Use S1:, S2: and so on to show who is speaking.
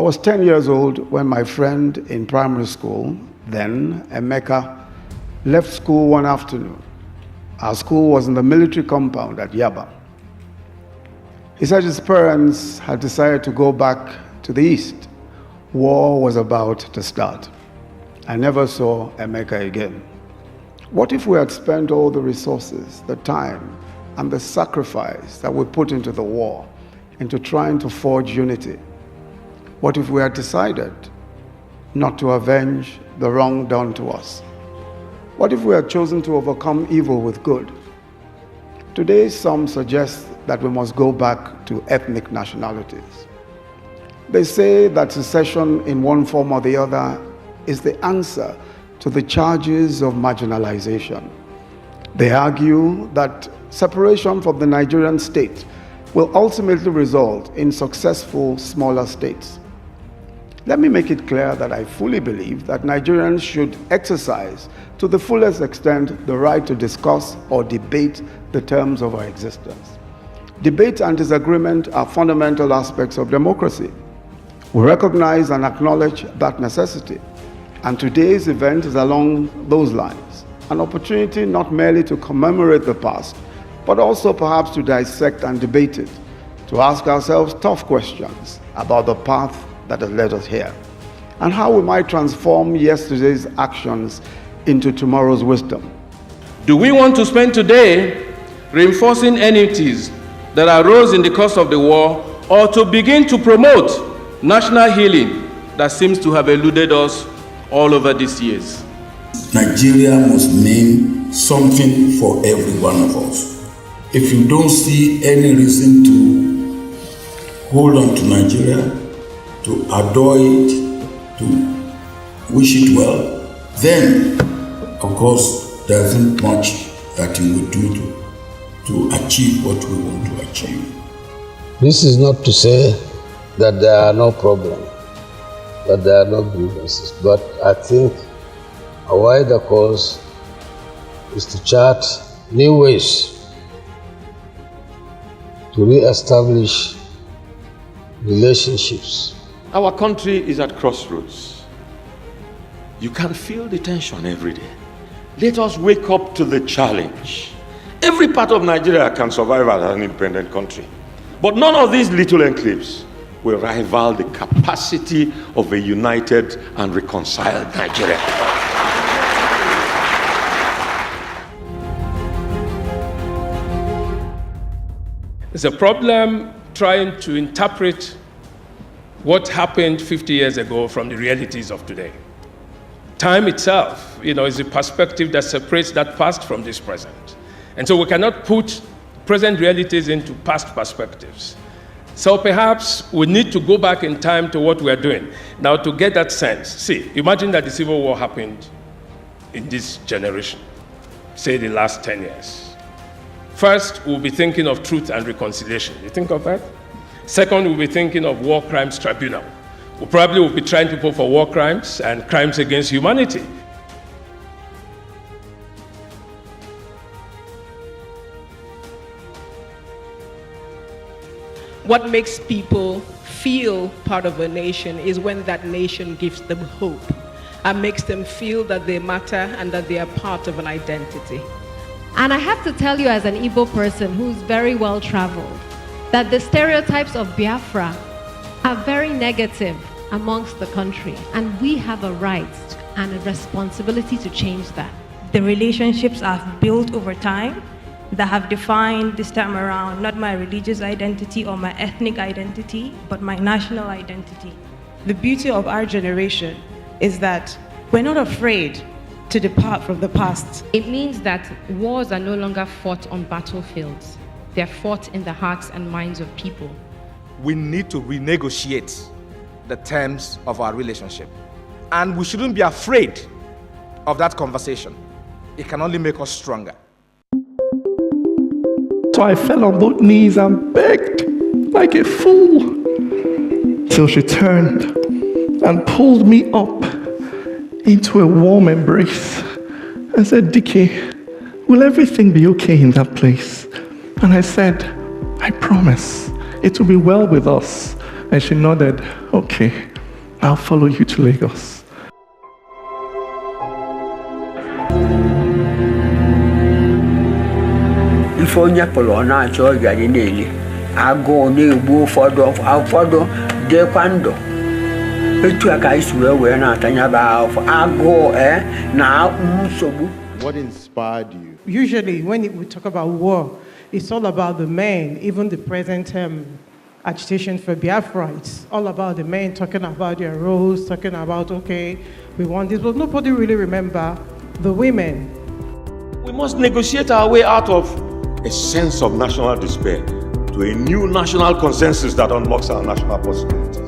S1: was 10 years old when my friend in primary school, then Emeka, left school one afternoon. Our school was in the military compound at Yaba. He said his parents had decided to go back to the east. War was about to start. I never saw Emeka again. What if we had spent all the resources, the time, and the sacrifice that we put into the war, into trying to forge unity? What if we had decided not to avenge the wrong done to us? What if we had chosen to overcome evil with good? Today, some suggest that we must go back to ethnic nationalities. They say that secession in one form or the other is the answer to the charges of marginalization. They argue that separation from the Nigerian state will ultimately result in successful smaller states. Let me make it clear that I fully believe that Nigerians should exercise to the fullest extent the right to discuss or debate the terms of our existence. Debate and disagreement are fundamental aspects of democracy. We recognize and acknowledge that necessity, and today's event is along those lines, an opportunity not merely to commemorate the past, but also perhaps to dissect and debate it, to ask ourselves tough questions about the path that has led us here, and how we might transform yesterday's actions into tomorrow's wisdom.
S2: Do we want to spend today reinforcing enmities that arose in the course of the war, or to begin to promote national healing that seems to have eluded us all over these years?
S3: Nigeria must mean something for every one of us. If you don't see any reason to hold on to Nigeria, to adore it, to wish it well, then, of course, there isn't much that you would do to achieve what we want to achieve.
S4: This is not to say that there are no problems, that there are no grievances, but I think a wider cause is to chart new ways to re-establish relationships.
S5: Our country is at crossroads. You can feel the tension every day. Let us wake up to the challenge. Every part of Nigeria can survive as an independent country. But none of these little enclaves will rival the capacity of a united and reconciled Nigeria.
S2: It's a problem trying to interpret what happened 50 years ago from the realities of today. Time itself, is a perspective that separates that past from this present. And so we cannot put present realities into past perspectives. So perhaps we need to go back in time to what we are doing. Now, to get that sense, see, imagine that the Civil War happened in this generation, say the last 10 years. First, we'll be thinking of truth and reconciliation. You think of that? Second, we'll be thinking of war crimes tribunal. We probably will be trying people for war crimes and crimes against humanity.
S6: What makes people feel part of a nation is when that nation gives them hope and makes them feel that they matter and that they are part of an identity.
S7: And I have to tell you, as an Igbo person who's very well traveled, that the stereotypes of Biafra are very negative amongst the country, and we have a right and a responsibility to change that.
S8: The relationships I've built over time that have defined this time around not my religious identity or my ethnic identity, but my national identity.
S9: The beauty of our generation is that we're not afraid to depart from the past.
S10: It means that wars are no longer fought on battlefields. They're fought in the hearts and minds of people.
S11: We need to renegotiate the terms of our relationship. And we shouldn't be afraid of that conversation. It can only make us stronger.
S12: So I fell on both knees and begged like a fool till she turned and pulled me up into a warm embrace and said, "Dike, will everything be okay in that place?" And I said, "I promise it will be well with us." And she nodded, "Okay." I'll follow you to Lagos.
S13: If onye pụrụ na-achọ ọrịa dị niile, agụụ na-egbu ụfọdụ dịkwa ndụ. Etu a ka anyị si wee na-atanyaba agụụ na nsogbu.
S14: What inspired you?
S9: Usually, when we talk about war, it's all about the men, even the present agitation for Biafra. It's all about the men talking about their roles, talking about, okay, we want this, but nobody really remember the women.
S5: We must negotiate our way out of a sense of national despair to a new national consensus that unlocks our national possibilities.